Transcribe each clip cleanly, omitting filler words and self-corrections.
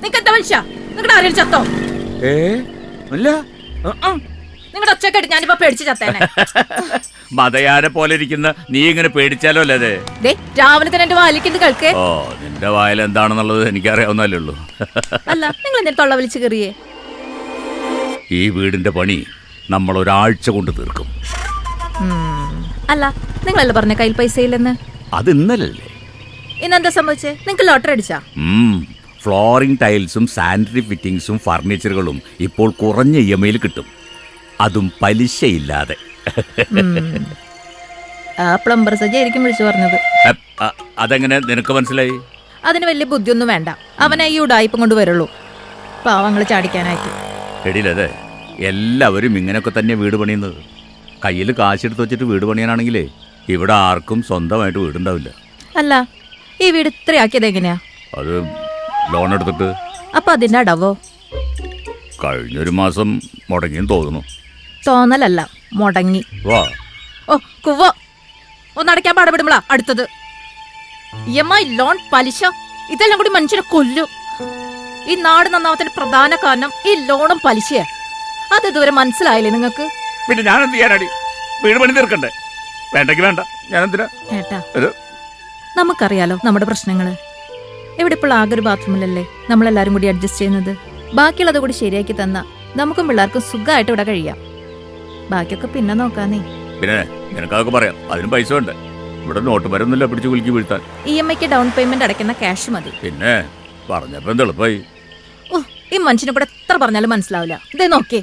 നിങ്ങൾക്കെന്താ മനുഷ്യ? നിങ്ങളുടെ ആരെയും ചത്തോ? നിങ്ങളുടെ ഒച്ചക്കെട്ട് ഞാനിപ്പോ പേടിച്ച് ചത്തേനെ. മതയാരെ പോലെ ഇരിക്കുന്ന നീ ഇങ്ങനെ പേടിച്ചാലോ അല്ലേ? രാവിലെ തന്നെ എന്റെ വാലിക്കുന്നത് കേൾക്കേ. ഓ, നിന്റെ വായിൽ എന്താണെന്നുള്ളത് എനിക്കറിയാവുന്നല്ലേ ഉള്ളൂ. അല്ല, നിങ്ങൾ എന്തിനാ തൊള്ള വിളിച്ച് കയറിയേ? ഈ വീടിന്റെ പണി നമ്മൾ ഒരാഴ്ച കൊണ്ട് തീർക്കും. അല്ല, നിങ്ങളല്ലേ പറഞ്ഞ കയ്യിൽ പൈസ ഇല്ലെന്ന്? അത് ഇന്നലല്ലേ. ഇന്നെന്താ സംഭവിച്ചേ? നിങ്ങൾക്ക് ലോട്ടറി അടിച്ചാ? ഫ്ലോറിംഗ് ടൈൽസും സാനിറ്ററി ഫിറ്റിംഗ്സും ഫർണിച്ചറുകളും ഇപ്പോൾ കുറഞ്ഞ EMI കിട്ടും, അതും പലിശയില്ലാതെ. ആ പ്ലംബർ സജ്ജായിരിക്കും വിളിച്ചു പറഞ്ഞത്. അതെങ്ങനെ നിനക്ക് മനസ്സിലായി? അതിന് വലിയ ബുദ്ധിയൊന്നും വേണ്ട, അവനെ ഈ ഉടായിപ്പം കൊണ്ട് വരുള്ളൂ പാവങ്ങൾ ചാടിക്കാനായിട്ട്. എടിയിലതെ എല്ലാവരും ഇങ്ങനെയൊക്കെ തന്നെ വീട് പണിയുന്നത്. കയ്യിൽ കാശെടുത്ത് വെച്ചിട്ട് വീട് പണിയാനാണെങ്കിലേ ഇവിടെ ആർക്കും സ്വന്തമായിട്ട് വീടുണ്ടാവില്ല. അല്ല, ഈ വീട് ഇത്രയാക്കിയത് എങ്ങനെയാ? അത് ലോൺ എടുത്തിട്ട്. അപ്പൊ അതിന്റെ അടവോ? കഴിഞ്ഞൊരു മാസം മുടങ്ങിയെന്ന് തോന്നുന്നു. തോന്നലല്ല, മുടങ്ങി. വാ. ഓ കുവ്വോ, ഒന്നടയ്ക്കാൻ പാടപ്പെടുമ്പോളാ അടുത്തത്. EMI, ലോൺ, പലിശ, ഇതെല്ലാം കൂടി മനുഷ്യനെ കൊല്ലും. ഈ നാട് നന്നാവത്തിന്റെ പ്രധാന കാരണം ഈ ലോണും പലിശയാ. അത് ഇതുവരെ മനസ്സിലായില്ലേ നിങ്ങൾക്ക്? പിന്നെ ഞാൻ എന്ത് ചെയ്യാനടി? വീട് പണി തീർക്കണ്ടേ? വേണ്ടെങ്കിൽ വേണ്ട, ഞാൻ എന്തിനാ? ഏട്ടാ, നമുക്കറിയാലോ നമ്മുടെ പ്രശ്നങ്ങള്. ഇവിടെ ഇപ്പോൾ ആകെ ഒരു ബാത്റൂമിലല്ലേ നമ്മളെല്ലാരും കൂടി അഡ്ജസ്റ്റ് ചെയ്യുന്നത്. ബാക്കിയുള്ളത് കൂടി ശരിയാക്കി തന്ന നമുക്കും പിള്ളേർക്കും സുഖമായിട്ട് ഇവിടെ കഴിയാം. ബാക്കിയൊക്കെ പിന്നെ നോക്കാന്നേ. പിന്നെ നിനക്കതൊക്കെ പറയാം, അതിനും പൈസ വേണ്ടേ? ഇവിടെ നോട്ട് മരൊന്നുമില്ല പിടിച്ച് കുലുക്കി വീഴ്ത്താൻ. EMIക്ക് ഡൗൺ പേയ്മെന്റ് അടയ്ക്കുന്ന ക്യാഷ് മതി. പിന്നെ പറഞ്ഞപ്പോ എന്ത് എളുപ്പമായി. ഓ, ഈ മനുഷ്യനെ കൂടെ എത്ര പറഞ്ഞാലും മനസ്സിലാവില്ല. ഇതേ നോക്കേ.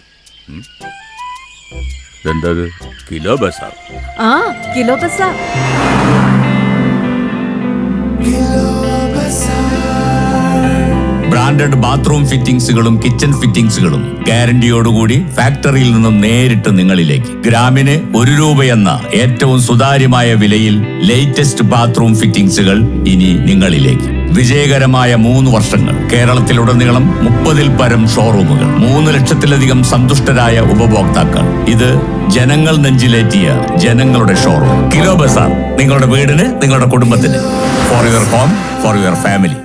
എന്താ കിലോ ബസാർ? ആ, കിലോ ബസാർ. ബ്രാൻഡഡ് ബാത്റൂം ഫിറ്റിംഗ്സുകളും കിച്ചൺ ഫിറ്റിംഗ്സുകളും ഗ്യാരണ്ടിയോടുകൂടി ഫാക്ടറിയിൽ നിന്നും നേരിട്ട് നിങ്ങളിലേക്ക്. ഗ്രാമിന് ₹1 എന്ന ഏറ്റവും സുതാര്യമായ വിലയിൽ ലേറ്റസ്റ്റ് ബാത്റൂം ഫിറ്റിംഗ്സുകൾ ഇനി നിങ്ങളിലേക്ക്. വിജയകരമായ 3 വർഷങ്ങൾ, കേരളത്തിലുടനീളം 30-ൽ പരം ഷോറൂമുകൾ, 3 ലക്ഷത്തിലധികം സന്തുഷ്ടരായ ഉപഭോക്താക്കൾ. ഇത് ജനങ്ങൾ നെഞ്ചിലേറ്റിയ ജനങ്ങളുടെ ഷോറൂം. കിലോ ബസാർ, നിങ്ങളുടെ വീടിന്, നിങ്ങളുടെ കുടുംബത്തിന്. For your home, for your family.